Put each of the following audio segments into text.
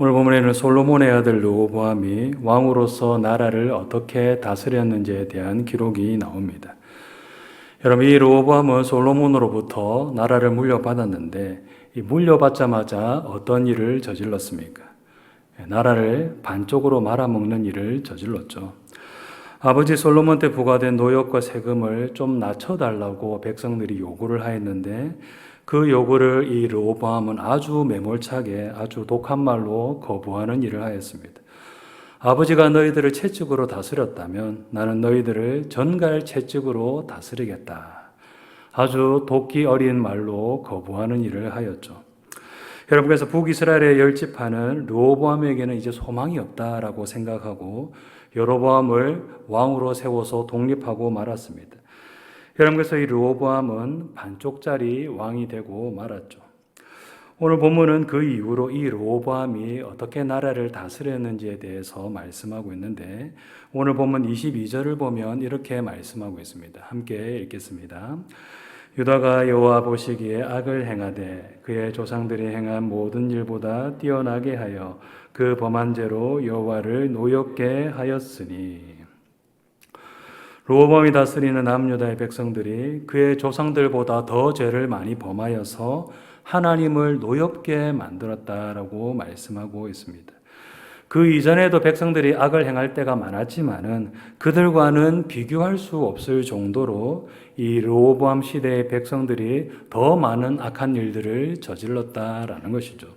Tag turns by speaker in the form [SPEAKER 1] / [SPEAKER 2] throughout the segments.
[SPEAKER 1] 오늘 본문에는 솔로몬의 아들 르호보암이 왕으로서 나라를 어떻게 다스렸는지에 대한 기록이 나옵니다. 여러분, 이 르호보암은 솔로몬으로부터 나라를 물려받았는데 이 물려받자마자 어떤 일을 저질렀습니까? 나라를 반쪽으로 말아먹는 일을 저질렀죠. 아버지 솔로몬 때 부과된 노역과 세금을 좀 낮춰달라고 백성들이 요구를 하였는데 그 요구를 이 르호보암은 아주 매몰차게 아주 독한 말로 거부하는 일을 하였습니다. 아버지가 너희들을 채찍으로 다스렸다면 나는 너희들을 전갈 채찍으로 다스리겠다. 아주 도끼 어린 말로 거부하는 일을 하였죠. 여러분, 그래서 북이스라엘의 열 지파는 르호보암에게는 이제 소망이 없다라고 생각하고 여로보암을 왕으로 세워서 독립하고 말았습니다. 여러분, 그래서 이 르호보암은 반쪽짜리 왕이 되고 말았죠. 오늘 본문은 그 이후로 이 르호보암이 어떻게 나라를 다스렸는지에 대해서 말씀하고 있는데 오늘 본문 22절을 보면 이렇게 말씀하고 있습니다. 함께 읽겠습니다. 유다가 여호와 보시기에 악을 행하되 그의 조상들이 행한 모든 일보다 뛰어나게 하여 그 범한 죄로 여호와를 노엽게 하였으니. 르호보암이 다스리는 남유다의 백성들이 그의 조상들보다 더 죄를 많이 범하여서 하나님을 노엽게 만들었다라고 말씀하고 있습니다. 그 이전에도 백성들이 악을 행할 때가 많았지만은 그들과는 비교할 수 없을 정도로 이 르호보암 시대의 백성들이 더 많은 악한 일들을 저질렀다라는 것이죠.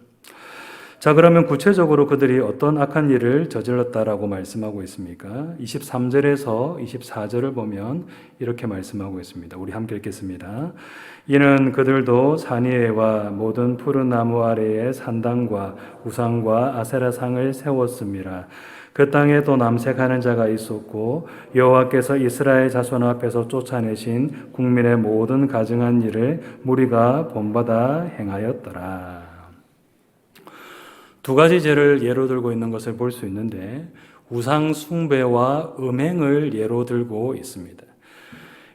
[SPEAKER 1] 자, 그러면 구체적으로 그들이 어떤 악한 일을 저질렀다라고 말씀하고 있습니까? 23절에서 24절을 보면 이렇게 말씀하고 있습니다. 우리 함께 읽겠습니다. 이는 그들도 산 위에와 모든 푸른 나무 아래에 산당과 우상과 아세라상을 세웠음이라. 그 땅에도 남색하는 자가 있었고 여호와께서 이스라엘 자손 앞에서 쫓아내신 국민의 모든 가증한 일을 무리가 본받아 행하였더라. 두 가지 죄를 예로 들고 있는 것을 볼 수 있는데 우상 숭배와 음행을 예로 들고 있습니다.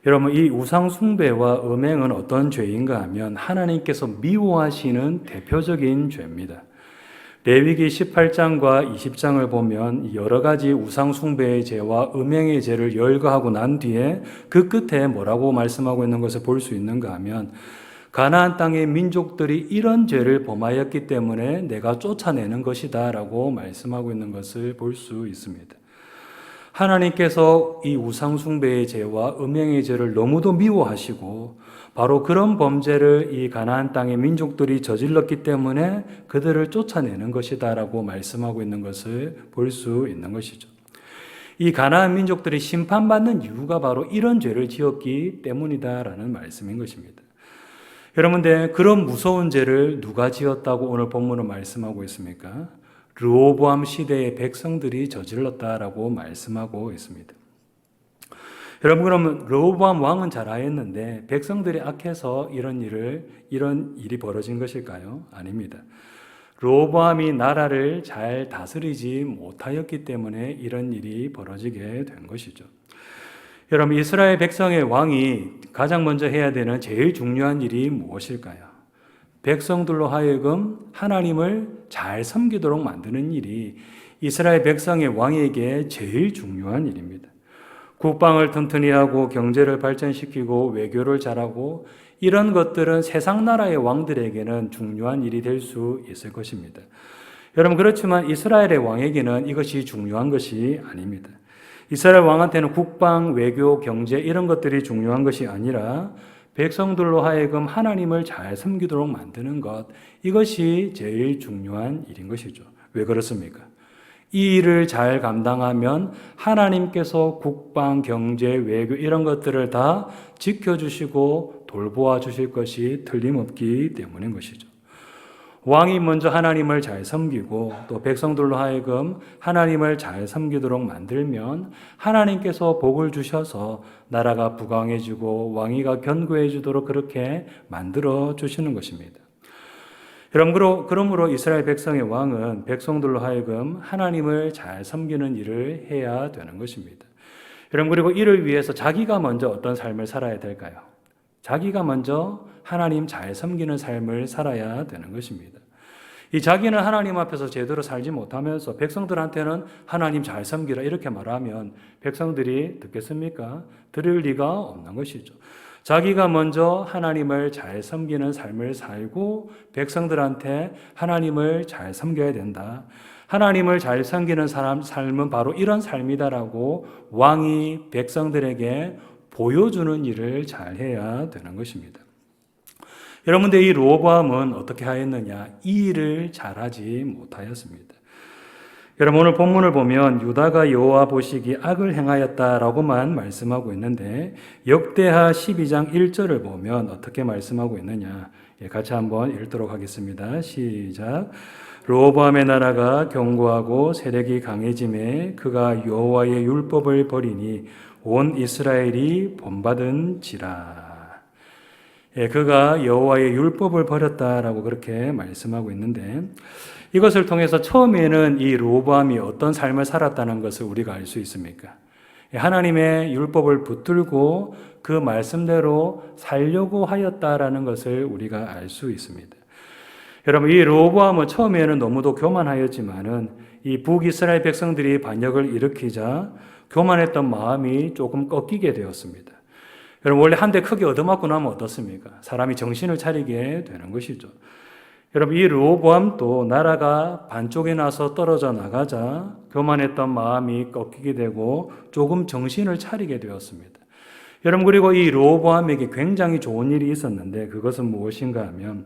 [SPEAKER 1] 여러분, 이 우상 숭배와 음행은 어떤 죄인가 하면 하나님께서 미워하시는 대표적인 죄입니다. 레위기 18장과 20장을 보면 여러 가지 우상 숭배의 죄와 음행의 죄를 열거하고 난 뒤에 그 끝에 뭐라고 말씀하고 있는 것을 볼 수 있는가 하면 가나안 땅의 민족들이 이런 죄를 범하였기 때문에 내가 쫓아내는 것이다 라고 말씀하고 있는 것을 볼 수 있습니다. 하나님께서 이 우상숭배의 죄와 음행의 죄를 너무도 미워하시고 바로 그런 범죄를 이 가나안 땅의 민족들이 저질렀기 때문에 그들을 쫓아내는 것이다 라고 말씀하고 있는 것을 볼 수 있는 것이죠. 이 가나안 민족들이 심판받는 이유가 바로 이런 죄를 지었기 때문이다라는 말씀인 것입니다. 여러분들, 그런 무서운 죄를 누가 지었다고 오늘 본문은 말씀하고 있습니까? 르호보암 시대의 백성들이 저질렀다라고 말씀하고 있습니다. 여러분, 그러면 르호보암 왕은 잘하였는데 백성들이 악해서 이런 일이 벌어진 것일까요? 아닙니다. 르호보암이 나라를 잘 다스리지 못하였기 때문에 이런 일이 벌어지게 된 것이죠. 여러분, 이스라엘 백성의 왕이 가장 먼저 해야 되는 제일 중요한 일이 무엇일까요? 백성들로 하여금 하나님을 잘 섬기도록 만드는 일이 이스라엘 백성의 왕에게 제일 중요한 일입니다. 국방을 튼튼히 하고 경제를 발전시키고 외교를 잘하고 이런 것들은 세상 나라의 왕들에게는 중요한 일이 될 수 있을 것입니다. 여러분, 그렇지만 이스라엘의 왕에게는 이것이 중요한 것이 아닙니다. 이스라엘 왕한테는 국방, 외교, 경제 이런 것들이 중요한 것이 아니라 백성들로 하여금 하나님을 잘 섬기도록 만드는 것, 이것이 제일 중요한 일인 것이죠. 왜 그렇습니까? 이 일을 잘 감당하면 하나님께서 국방, 경제, 외교 이런 것들을 다 지켜주시고 돌보아 주실 것이 틀림없기 때문인 것이죠. 왕이 먼저 하나님을 잘 섬기고 또 백성들로 하여금 하나님을 잘 섬기도록 만들면 하나님께서 복을 주셔서 나라가 부강해지고 왕위가 견고해지도록 그렇게 만들어 주시는 것입니다. 여러분, 그러므로 이스라엘 백성의 왕은 백성들로 하여금 하나님을 잘 섬기는 일을 해야 되는 것입니다. 여러분, 그리고 이를 위해서 자기가 먼저 어떤 삶을 살아야 될까요? 자기가 먼저 하나님 잘 섬기는 삶을 살아야 되는 것입니다. 이 자기는 하나님 앞에서 제대로 살지 못하면서 백성들한테는 하나님 잘 섬기라 이렇게 말하면 백성들이 듣겠습니까? 들을 리가 없는 것이죠. 자기가 먼저 하나님을 잘 섬기는 삶을 살고 백성들한테 하나님을 잘 섬겨야 된다. 하나님을 잘 섬기는 삶은 바로 이런 삶이다라고 왕이 백성들에게 보여주는 일을 잘 해야 되는 것입니다. 여러분들 이 르호보암은 어떻게 하였느냐? 이 일을 잘하지 못하였습니다. 여러분 오늘 본문을 보면 유다가 여호와 보시기 악을 행하였다라고만 말씀하고 있는데 역대하 12장 1절을 보면 어떻게 말씀하고 있느냐? 같이 한번 읽도록 하겠습니다. 시작. 르호보암의 나라가 견고하고 세력이 강해짐에 그가 여호와의 율법을 버리니 온 이스라엘이 본받은지라. 그가 여호와의 율법을 버렸다라고 그렇게 말씀하고 있는데 이것을 통해서 처음에는 이 르호보암이 어떤 삶을 살았다는 것을 우리가 알 수 있습니까? 하나님의 율법을 붙들고 그 말씀대로 살려고 하였다라는 것을 우리가 알 수 있습니다. 여러분 이 르호보암은 처음에는 너무도 교만하였지만은 이 북이스라엘 백성들이 반역을 일으키자 교만했던 마음이 조금 꺾이게 되었습니다. 여러분 원래 한 대 크게 얻어맞고 나면 어떻습니까? 사람이 정신을 차리게 되는 것이죠. 여러분 이 르호보암도 나라가 반쪽에 나서 떨어져 나가자 교만했던 마음이 꺾이게 되고 조금 정신을 차리게 되었습니다. 여러분 그리고 이 르호보암에게 굉장히 좋은 일이 있었는데 그것은 무엇인가 하면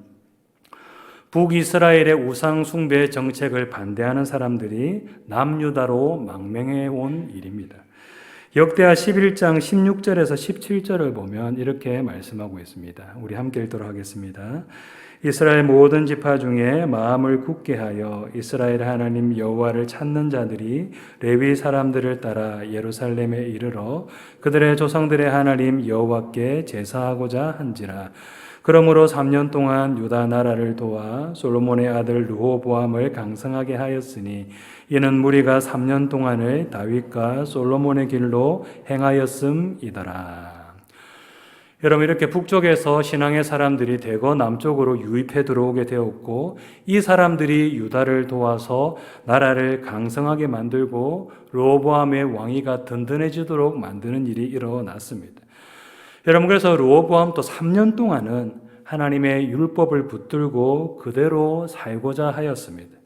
[SPEAKER 1] 북이스라엘의 우상 숭배 정책을 반대하는 사람들이 남유다로 망명해 온 일입니다. 역대하 11장 16절에서 17절을 보면 이렇게 말씀하고 있습니다. 우리 함께 읽도록 하겠습니다. 이스라엘 모든 지파 중에 마음을 굳게 하여 이스라엘 하나님 여호와를 찾는 자들이 레위 사람들을 따라 예루살렘에 이르러 그들의 조상들의 하나님 여호와께 제사하고자 한지라. 그러므로 3년 동안 유다 나라를 도와 솔로몬의 아들 르호보암을 강성하게 하였으니 이는 무리가 3년 동안을 다윗과 솔로몬의 길로 행하였음이더라. 여러분 이렇게 북쪽에서 신앙의 사람들이 대거 남쪽으로 유입해 들어오게 되었고 이 사람들이 유다를 도와서 나라를 강성하게 만들고 르호보암의 왕위가 든든해지도록 만드는 일이 일어났습니다. 여러분 그래서 르호보암도 3년 동안은 하나님의 율법을 붙들고 그대로 살고자 하였습니다.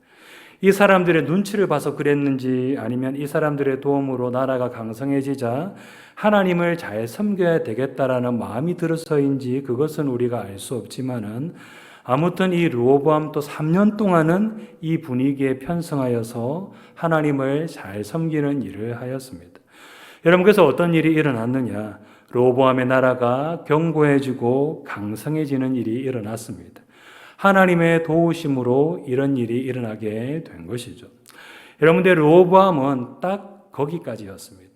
[SPEAKER 1] 이 사람들의 눈치를 봐서 그랬는지 아니면 이 사람들의 도움으로 나라가 강성해지자 하나님을 잘 섬겨야 되겠다라는 마음이 들어서인지 그것은 우리가 알 수 없지만은 아무튼 이 르호보암도 3년 동안은 이 분위기에 편성하여서 하나님을 잘 섬기는 일을 하였습니다. 여러분 그래서 어떤 일이 일어났느냐? 르호보암의 나라가 견고해지고 강성해지는 일이 일어났습니다. 하나님의 도우심으로 이런 일이 일어나게 된 것이죠. 여러분들 르호보암은 딱 거기까지였습니다.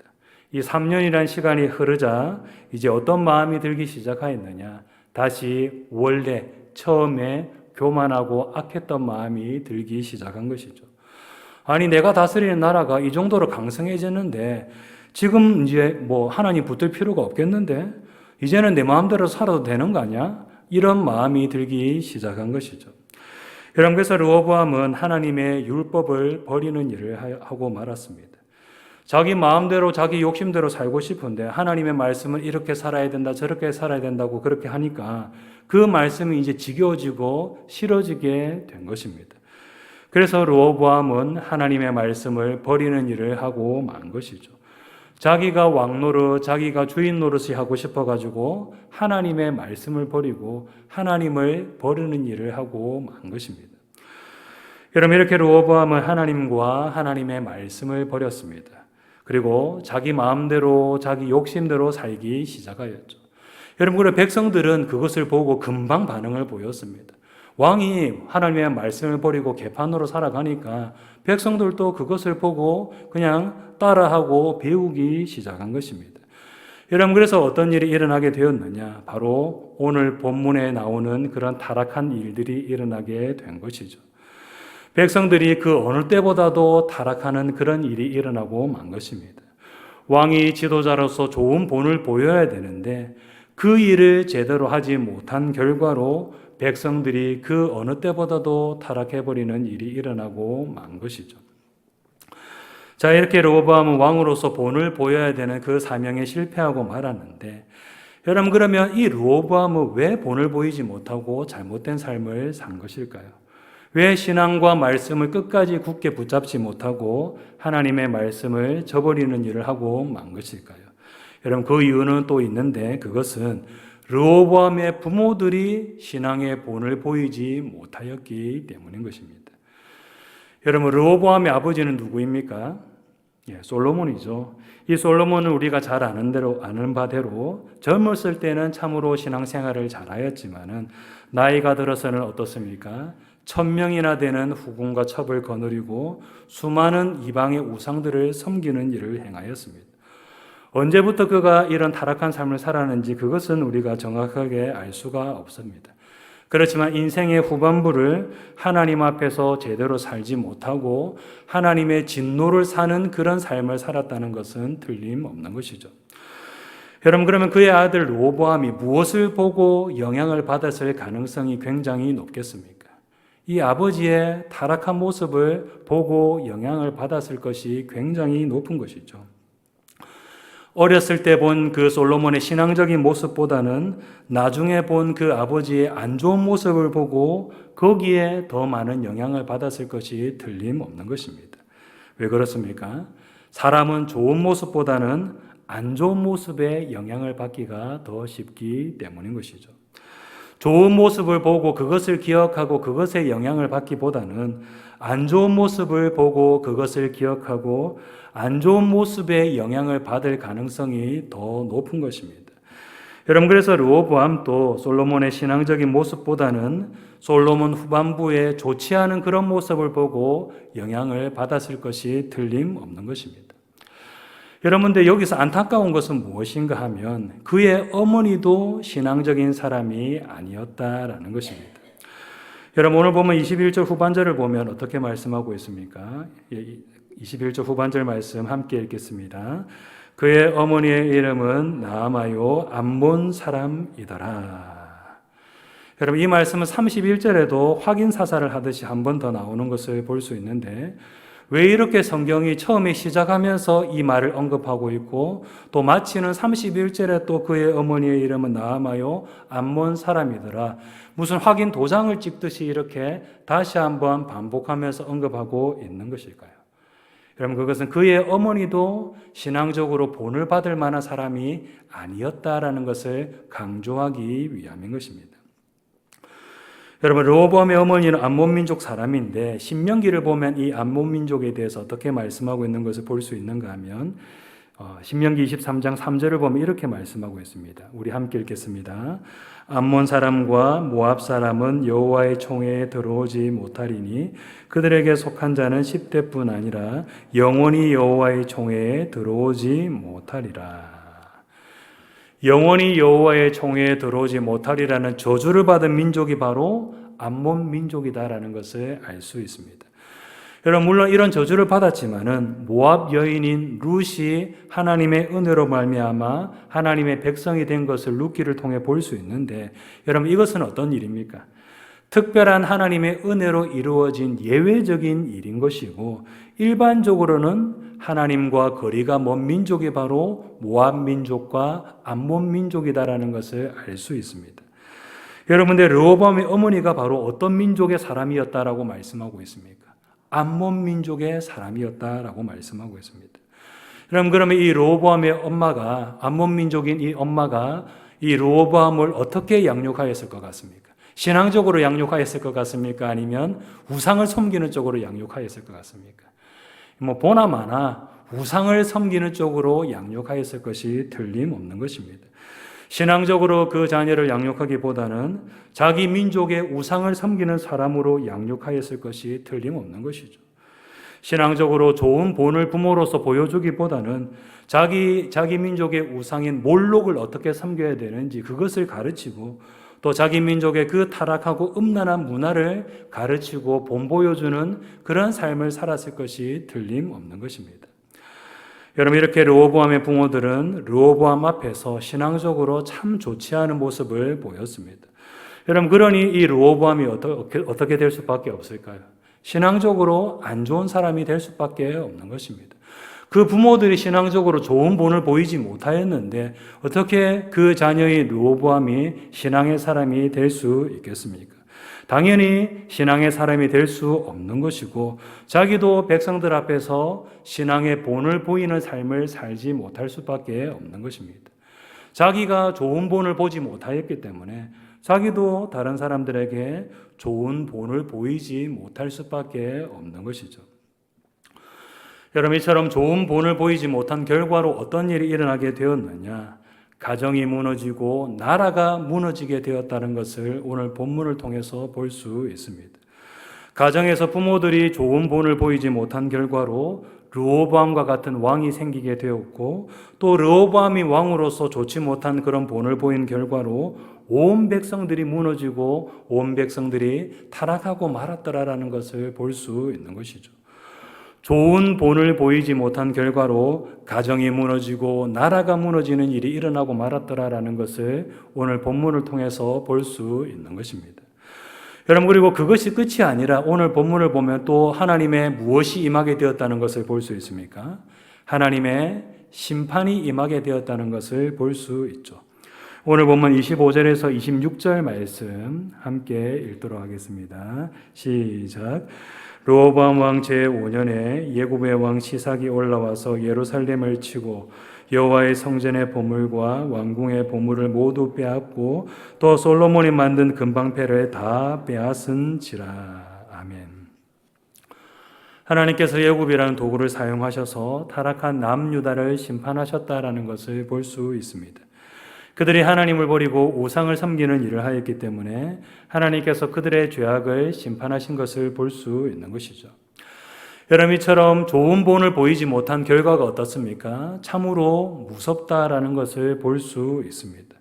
[SPEAKER 1] 이 3년이라는 시간이 흐르자 이제 어떤 마음이 들기 시작하였느냐? 다시 원래 처음에 교만하고 악했던 마음이 들기 시작한 것이죠. 아니 내가 다스리는 나라가 이 정도로 강성해졌는데 지금 이제 뭐 하나님 붙들 필요가 없겠는데 이제는 내 마음대로 살아도 되는 거 아니야? 이런 마음이 들기 시작한 것이죠. 여러분 그래서 르호보암은 하나님의 율법을 버리는 일을 하고 말았습니다. 자기 마음대로 자기 욕심대로 살고 싶은데 하나님의 말씀은 이렇게 살아야 된다 저렇게 살아야 된다고 그렇게 하니까 그 말씀이 이제 지겨워지고 싫어지게 된 것입니다. 그래서 르호보암은 하나님의 말씀을 버리는 일을 하고 만 것이죠. 자기가 왕노릇, 자기가 주인 노릇이 하고 싶어가지고 하나님의 말씀을 버리고 하나님을 버리는 일을 하고 만 것입니다. 여러분 이렇게 르호보암은 하나님과 하나님의 말씀을 버렸습니다. 그리고 자기 마음대로 자기 욕심대로 살기 시작하였죠. 여러분 그리고 백성들은 그것을 보고 금방 반응을 보였습니다. 왕이 하나님의 말씀을 버리고 개판으로 살아가니까 백성들도 그것을 보고 그냥 따라하고 배우기 시작한 것입니다. 여러분 그래서 어떤 일이 일어나게 되었느냐? 바로 오늘 본문에 나오는 그런 타락한 일들이 일어나게 된 것이죠. 백성들이 그 어느 때보다도 타락하는 그런 일이 일어나고 만 것입니다. 왕이 지도자로서 좋은 본을 보여야 되는데 그 일을 제대로 하지 못한 결과로 백성들이 그 어느 때보다도 타락해버리는 일이 일어나고 만 것이죠. 자, 이렇게 르호보암은 왕으로서 본을 보여야 되는 그 사명에 실패하고 말았는데, 여러분, 그러면 이 르호보암은 왜 본을 보이지 못하고 잘못된 삶을 산 것일까요? 왜 신앙과 말씀을 끝까지 굳게 붙잡지 못하고 하나님의 말씀을 저버리는 일을 하고 만 것일까요? 여러분, 그 이유는 또 있는데, 그것은 르호보암의 부모들이 신앙의 본을 보이지 못하였기 때문인 것입니다. 여러분, 르호보암의 아버지는 누구입니까? 솔로몬이죠. 이 솔로몬은 우리가 잘 아는 바대로 젊었을 때는 참으로 신앙생활을 잘하였지만은 나이가 들어서는 어떻습니까? 1000명이나 되는 후궁과 첩을 거느리고 수많은 이방의 우상들을 섬기는 일을 행하였습니다. 언제부터 그가 이런 타락한 삶을 살았는지 그것은 우리가 정확하게 알 수가 없습니다. 그렇지만 인생의 후반부를 하나님 앞에서 제대로 살지 못하고 하나님의 진노를 사는 그런 삶을 살았다는 것은 틀림없는 것이죠. 여러분, 그러면 그의 아들 르호보암이 무엇을 보고 영향을 받았을 가능성이 굉장히 높겠습니까? 이 아버지의 타락한 모습을 보고 영향을 받았을 것이 굉장히 높은 것이죠. 어렸을 때 본 그 솔로몬의 신앙적인 모습보다는 나중에 본 그 아버지의 안 좋은 모습을 보고 거기에 더 많은 영향을 받았을 것이 틀림없는 것입니다. 왜 그렇습니까? 사람은 좋은 모습보다는 안 좋은 모습에 영향을 받기가 더 쉽기 때문인 것이죠. 좋은 모습을 보고 그것을 기억하고 그것에 영향을 받기보다는 안 좋은 모습을 보고 그것을 기억하고 안 좋은 모습에 영향을 받을 가능성이 더 높은 것입니다. 여러분, 그래서 르호보암도 솔로몬의 신앙적인 모습보다는 솔로몬 후반부에 좋지 않은 그런 모습을 보고 영향을 받았을 것이 틀림없는 것입니다. 여러분들, 여기서 안타까운 것은 무엇인가 하면 그의 어머니도 신앙적인 사람이 아니었다라는 것입니다. 여러분, 오늘 보면 21절 후반절을 보면 어떻게 말씀하고 있습니까? 21절 후반절 말씀 함께 읽겠습니다. 그의 어머니의 이름은 나아마요 암몬 사람이더라. 여러분, 이 말씀은 31절에도 확인 사살을 하듯이 한 번 더 나오는 것을 볼 수 있는데, 왜 이렇게 성경이 처음에 시작하면서 이 말을 언급하고 있고 또 마치는 31절에 또 그의 어머니의 이름은 나아마요 암몬 사람이더라, 무슨 확인 도장을 찍듯이 이렇게 다시 한번 반복하면서 언급하고 있는 것일까요? 여러분, 그것은 그의 어머니도 신앙적으로 본을 받을 만한 사람이 아니었다라는 것을 강조하기 위함인 것입니다. 여러분, 르호보암의 어머니는 암몬 민족 사람인데 신명기를 보면 이 암몬 민족에 대해서 어떻게 말씀하고 있는 것을 볼 수 있는가 하면 신명기 23장 3절을 보면 이렇게 말씀하고 있습니다. 우리 함께 읽겠습니다. 암몬 사람과 모압 사람은 여호와의 총회에 들어오지 못하리니 그들에게 속한 자는 10대뿐 아니라 영원히 여호와의 총회에 들어오지 못하리라. 영원히 여호와의 총회에 들어오지 못하리라는 저주를 받은 민족이 바로 암몬 민족이다라는 것을 알 수 있습니다. 여러분, 물론 이런 저주를 받았지만은 모압 여인인 룻이 하나님의 은혜로 말미암아 하나님의 백성이 된 것을 룻기를 통해 볼 수 있는데, 여러분, 이것은 어떤 일입니까? 특별한 하나님의 은혜로 이루어진 예외적인 일인 것이고, 일반적으로는 하나님과 거리가 먼 민족이 바로 모압 민족과 암몬 민족이다라는 것을 알 수 있습니다. 여러분들, 르호보암의 어머니가 바로 어떤 민족의 사람이었다라고 말씀하고 있습니까? 암몬 민족의 사람이었다라고 말씀하고 있습니다. 여러분, 그러면 이 르호보암의 엄마가, 암몬 민족인 이 엄마가 이 르호보암을 어떻게 양육하였을 것 같습니까? 신앙적으로 양육하였을 것 같습니까? 아니면 우상을 섬기는 쪽으로 양육하였을 것 같습니까? 보나마나 우상을 섬기는 쪽으로 양육하였을 것이 틀림없는 것입니다. 신앙적으로 그 자녀를 양육하기보다는 자기 민족의 우상을 섬기는 사람으로 양육하였을 것이 틀림없는 것이죠. 신앙적으로 좋은 본을 부모로서 보여주기보다는 자기 민족의 우상인 몰록을 어떻게 섬겨야 되는지 그것을 가르치고, 또 자기 민족의 그 타락하고 음란한 문화를 가르치고 본보여주는 그런 삶을 살았을 것이 틀림없는 것입니다. 여러분, 이렇게 르호보암의 부모들은 르호보암 앞에서 신앙적으로 참 좋지 않은 모습을 보였습니다. 여러분, 그러니 이 르호보암이 어떻게 될 수밖에 없을까요? 신앙적으로 안 좋은 사람이 될 수밖에 없는 것입니다. 그 부모들이 신앙적으로 좋은 본을 보이지 못하였는데 어떻게 그 자녀의 르호보암이 신앙의 사람이 될 수 있겠습니까? 당연히 신앙의 사람이 될 수 없는 것이고 자기도 백성들 앞에서 신앙의 본을 보이는 삶을 살지 못할 수밖에 없는 것입니다. 자기가 좋은 본을 보지 못하였기 때문에 자기도 다른 사람들에게 좋은 본을 보이지 못할 수밖에 없는 것이죠. 여러분, 이처럼 좋은 본을 보이지 못한 결과로 어떤 일이 일어나게 되었느냐? 가정이 무너지고 나라가 무너지게 되었다는 것을 오늘 본문을 통해서 볼 수 있습니다. 가정에서 부모들이 좋은 본을 보이지 못한 결과로 르호보암과 같은 왕이 생기게 되었고 또 르호보암이 왕으로서 좋지 못한 그런 본을 보인 결과로 온 백성들이 무너지고 온 백성들이 타락하고 말았더라라는 것을 볼 수 있는 것이죠. 좋은 본을 보이지 못한 결과로 가정이 무너지고 나라가 무너지는 일이 일어나고 말았더라라는 것을 오늘 본문을 통해서 볼 수 있는 것입니다. 여러분, 그리고 그것이 끝이 아니라 오늘 본문을 보면 또 하나님의 무엇이 임하게 되었다는 것을 볼 수 있습니까? 하나님의 심판이 임하게 되었다는 것을 볼 수 있죠. 오늘 본문 25절에서 26절 말씀 함께 읽도록 하겠습니다. 시작. 르호보암 왕 제5년에 예굽의 왕 시삭이 올라와서 예루살렘을 치고 여호와의 성전의 보물과 왕궁의 보물을 모두 빼앗고 또 솔로몬이 만든 금방패를 다 빼앗은지라. 아멘. 하나님께서 예굽이라는 도구를 사용하셔서 타락한 남유다를 심판하셨다라는 것을 볼 수 있습니다. 그들이 하나님을 버리고 우상을 섬기는 일을 하였기 때문에 하나님께서 그들의 죄악을 심판하신 것을 볼 수 있는 것이죠. 여러분, 이처럼 좋은 본을 보이지 못한 결과가 어떻습니까? 참으로 무섭다라는 것을 볼 수 있습니다.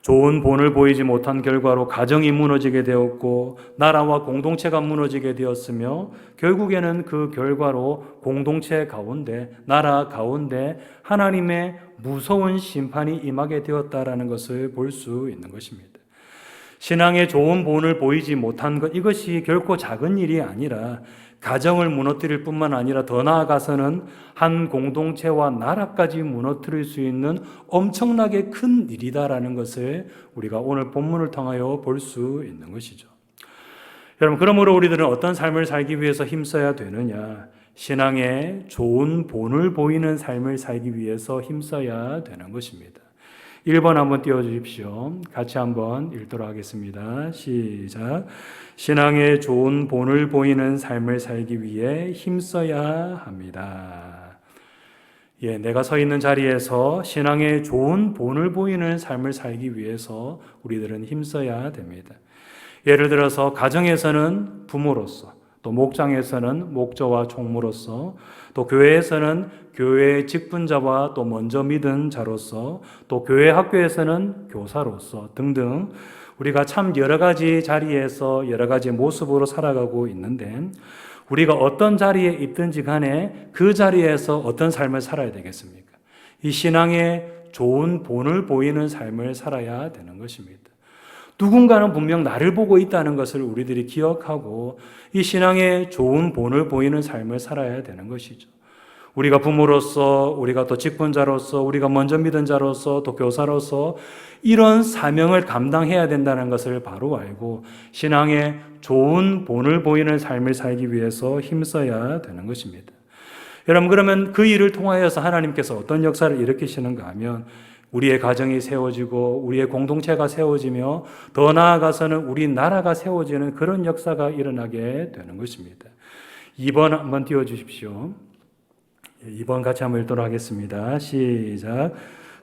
[SPEAKER 1] 좋은 본을 보이지 못한 결과로 가정이 무너지게 되었고 나라와 공동체가 무너지게 되었으며 결국에는 그 결과로 공동체 가운데, 나라 가운데 하나님의 무서운 심판이 임하게 되었다라는 것을 볼 수 있는 것입니다. 신앙의 좋은 본을 보이지 못한 것, 이것이 결코 작은 일이 아니라 가정을 무너뜨릴 뿐만 아니라 더 나아가서는 한 공동체와 나라까지 무너뜨릴 수 있는 엄청나게 큰 일이다라는 것을 우리가 오늘 본문을 통하여 볼 수 있는 것이죠. 여러분, 그러므로 우리들은 어떤 삶을 살기 위해서 힘써야 되느냐? 신앙의 좋은 본을 보이는 삶을 살기 위해서 힘써야 되는 것입니다. 1번 한번 띄워주십시오. 같이 한번 읽도록 하겠습니다. 시작. 신앙의 좋은 본을 보이는 삶을 살기 위해 힘써야 합니다. 내가 서 있는 자리에서 신앙의 좋은 본을 보이는 삶을 살기 위해서 우리들은 힘써야 됩니다. 예를 들어서 가정에서는 부모로서, 또 목장에서는 목자와 총무로서, 또 교회에서는 교회의 직분자와 또 먼저 믿은 자로서, 또 교회 학교에서는 교사로서 등등 우리가 참 여러 가지 자리에서 여러 가지 모습으로 살아가고 있는데 우리가 어떤 자리에 있든지 간에 그 자리에서 어떤 삶을 살아야 되겠습니까? 이 신앙의 좋은 본을 보이는 삶을 살아야 되는 것입니다. 누군가는 분명 나를 보고 있다는 것을 우리들이 기억하고 이 신앙의 좋은 본을 보이는 삶을 살아야 되는 것이죠. 우리가 부모로서, 우리가 또 직분자로서, 우리가 먼저 믿은 자로서, 또 교사로서 이런 사명을 감당해야 된다는 것을 바로 알고 신앙의 좋은 본을 보이는 삶을 살기 위해서 힘써야 되는 것입니다. 여러분, 그러면 그 일을 통하여서 하나님께서 어떤 역사를 일으키시는가 하면 우리의 가정이 세워지고 우리의 공동체가 세워지며 더 나아가서는 우리 나라가 세워지는 그런 역사가 일어나게 되는 것입니다. 2번 한번 띄워주십시오. 2번 같이 한번 읽도록 하겠습니다. 시작.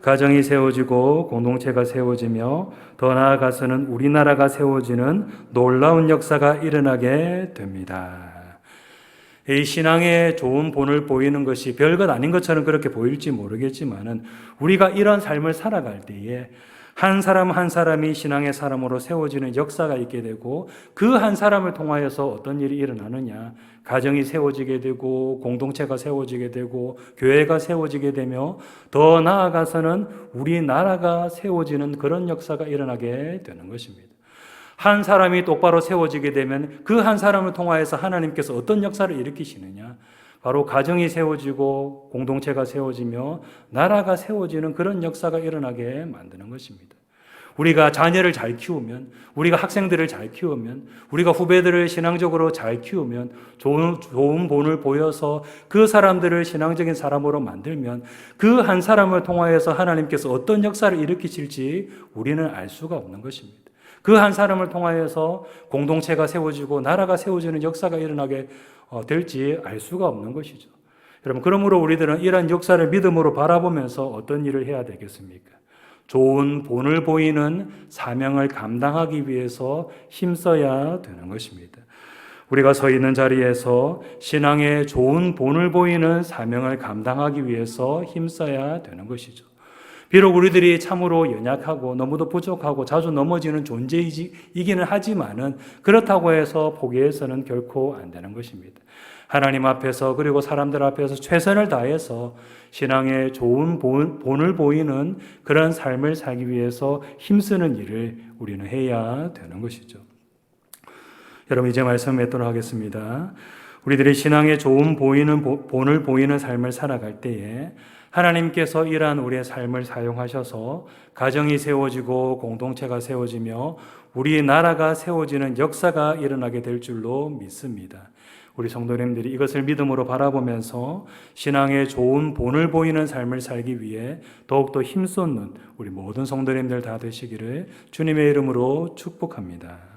[SPEAKER 1] 가정이 세워지고 공동체가 세워지며 더 나아가서는 우리나라가 세워지는 놀라운 역사가 일어나게 됩니다. 이 신앙의 좋은 본을 보이는 것이 별것 아닌 것처럼 그렇게 보일지 모르겠지만은 우리가 이런 삶을 살아갈 때에 한 사람 한 사람이 신앙의 사람으로 세워지는 역사가 있게 되고 그 한 사람을 통하여서 어떤 일이 일어나느냐, 가정이 세워지게 되고 공동체가 세워지게 되고 교회가 세워지게 되며 더 나아가서는 우리나라가 세워지는 그런 역사가 일어나게 되는 것입니다. 한 사람이 똑바로 세워지게 되면 그 한 사람을 통하여서 하나님께서 어떤 역사를 일으키시느냐? 바로 가정이 세워지고 공동체가 세워지며 나라가 세워지는 그런 역사가 일어나게 만드는 것입니다. 우리가 자녀를 잘 키우면, 우리가 학생들을 잘 키우면, 우리가 후배들을 신앙적으로 잘 키우면, 좋은 본을 보여서 그 사람들을 신앙적인 사람으로 만들면 그 한 사람을 통하여서 하나님께서 어떤 역사를 일으키실지 우리는 알 수가 없는 것입니다. 그 한 사람을 통하여서 공동체가 세워지고 나라가 세워지는 역사가 일어나게 될지 알 수가 없는 것이죠. 여러분, 그러므로 우리들은 이러한 역사를 믿음으로 바라보면서 어떤 일을 해야 되겠습니까? 좋은 본을 보이는 사명을 감당하기 위해서 힘써야 되는 것입니다. 우리가 서 있는 자리에서 신앙의 좋은 본을 보이는 사명을 감당하기 위해서 힘써야 되는 것이죠. 비록 우리들이 참으로 연약하고 너무도 부족하고 자주 넘어지는 존재이기는 하지만은 그렇다고 해서 포기해서는 결코 안 되는 것입니다. 하나님 앞에서 그리고 사람들 앞에서 최선을 다해서 신앙의 좋은 본을 보이는 그런 삶을 살기 위해서 힘쓰는 일을 우리는 해야 되는 것이죠. 여러분, 이제 말씀 맺도록 하겠습니다. 우리들이 신앙의 좋은 본을 보이는 삶을 살아갈 때에 하나님께서 이러한 우리의 삶을 사용하셔서 가정이 세워지고 공동체가 세워지며 우리 나라가 세워지는 역사가 일어나게 될 줄로 믿습니다. 우리 성도님들이 이것을 믿음으로 바라보면서 신앙의 좋은 본을 보이는 삶을 살기 위해 더욱더 힘쏟는 우리 모든 성도님들 다 되시기를 주님의 이름으로 축복합니다.